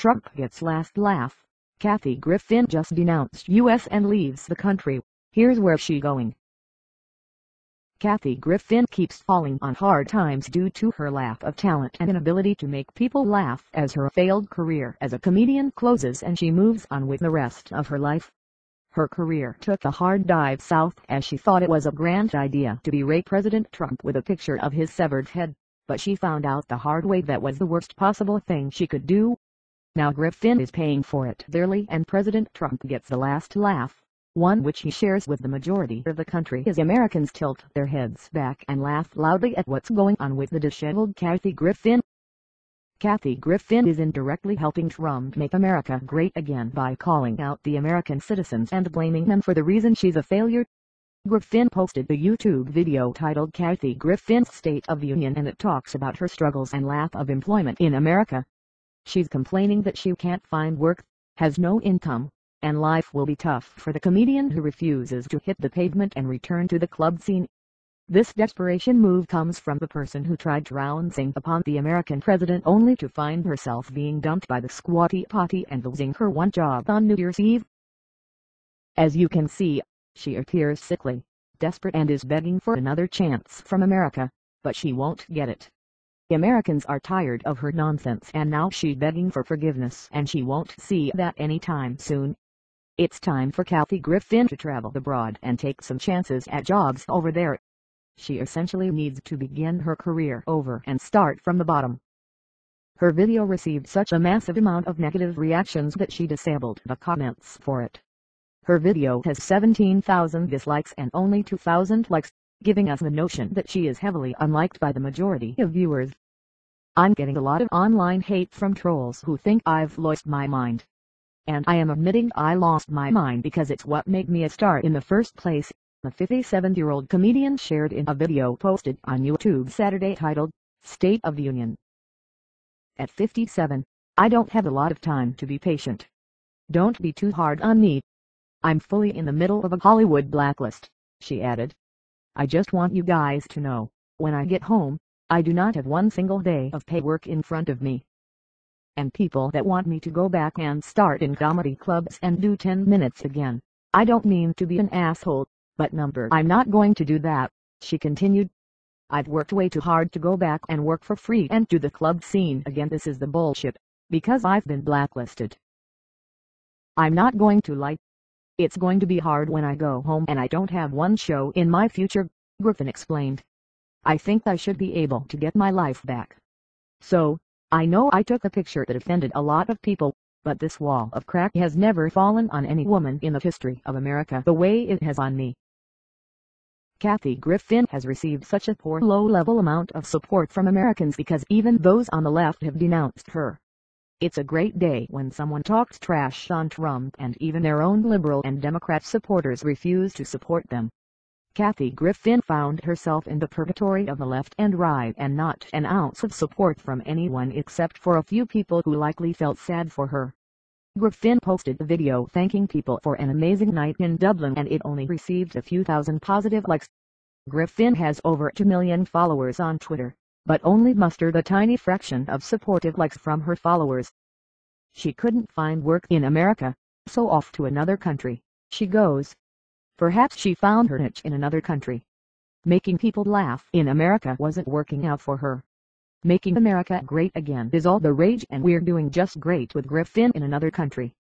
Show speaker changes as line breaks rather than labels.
Trump gets last laugh. Kathy Griffin just denounced U.S. and leaves the country. Here's where she's going. Kathy Griffin keeps falling on hard times due to her lack of talent and inability to make people laugh as her failed career as a comedian closes and she moves on with the rest of her life. Her career took a hard dive south as she thought it was a grand idea to berate President Trump with a picture of his severed head, but she found out the hard way that was the worst possible thing she could do. Now Griffin is paying for it dearly and President Trump gets the last laugh, one which he shares with the majority of the country as Americans tilt their heads back and laugh loudly at what's going on with the disheveled Kathy Griffin. Kathy Griffin is indirectly helping Trump make America great again by calling out the American citizens and blaming them for the reason she's a failure. Griffin posted a YouTube video titled Kathy Griffin's State of the Union, and it talks about her struggles and lack of employment in America. She's complaining that she can't find work, has no income, and life will be tough for the comedian who refuses to hit the pavement and return to the club scene. This desperation move comes from the person who tried trouncing upon the American president only to find herself being dumped by the squatty potty and losing her one job on New Year's Eve. As you can see, she appears sickly, desperate, and is begging for another chance from America, but she won't get it. Americans are tired of her nonsense and now she's begging for forgiveness and she won't see that anytime soon. It's time for Kathy Griffin to travel abroad and take some chances at jobs over there. She essentially needs to begin her career over and start from the bottom. Her video received such a massive amount of negative reactions that she disabled the comments for it. Her video has 17,000 dislikes and only 2,000 likes, giving us the notion that she is heavily unliked by the majority of viewers. I'm getting a lot of online hate from trolls who think I've lost my mind. And I am admitting I lost my mind because it's what made me a star in the first place, the 57-year-old comedian shared in a video posted on YouTube Saturday titled, State of the Union. At 57, I don't have a lot of time to be patient. Don't be too hard on me. I'm fully in the middle of a Hollywood blacklist, she added. I just want you guys to know, when I get home, I do not have one single day of pay work in front of me. And people that want me to go back and start in comedy clubs and do 10 minutes again, I don't mean to be an asshole, but I'm not going to do that, she continued. I've worked way too hard to go back and work for free and do the club scene again. This is the bullshit, because I've been blacklisted. I'm not going to lie. It's going to be hard when I go home and I don't have one show in my future, Griffin explained. I think I should be able to get my life back. So, I know I took a picture that offended a lot of people, but this wall of crack has never fallen on any woman in the history of America the way it has on me. Kathy Griffin has received such a poor low-level amount of support from Americans because even those on the left have denounced her. It's a great day when someone talks trash on Trump and even their own liberal and Democrat supporters refuse to support them. Kathy Griffin found herself in the purgatory of the left and right and not an ounce of support from anyone except for a few people who likely felt sad for her. Griffin posted a video thanking people for an amazing night in Dublin and it only received a few thousand positive likes. Griffin has over 2 million followers on Twitter, but only mustered a tiny fraction of supportive likes from her followers. She couldn't find work in America, so off to another country she goes. Perhaps she found her niche in another country. Making people laugh in America wasn't working out for her. Making America great again is all the rage and we're doing just great with Griffin in another country.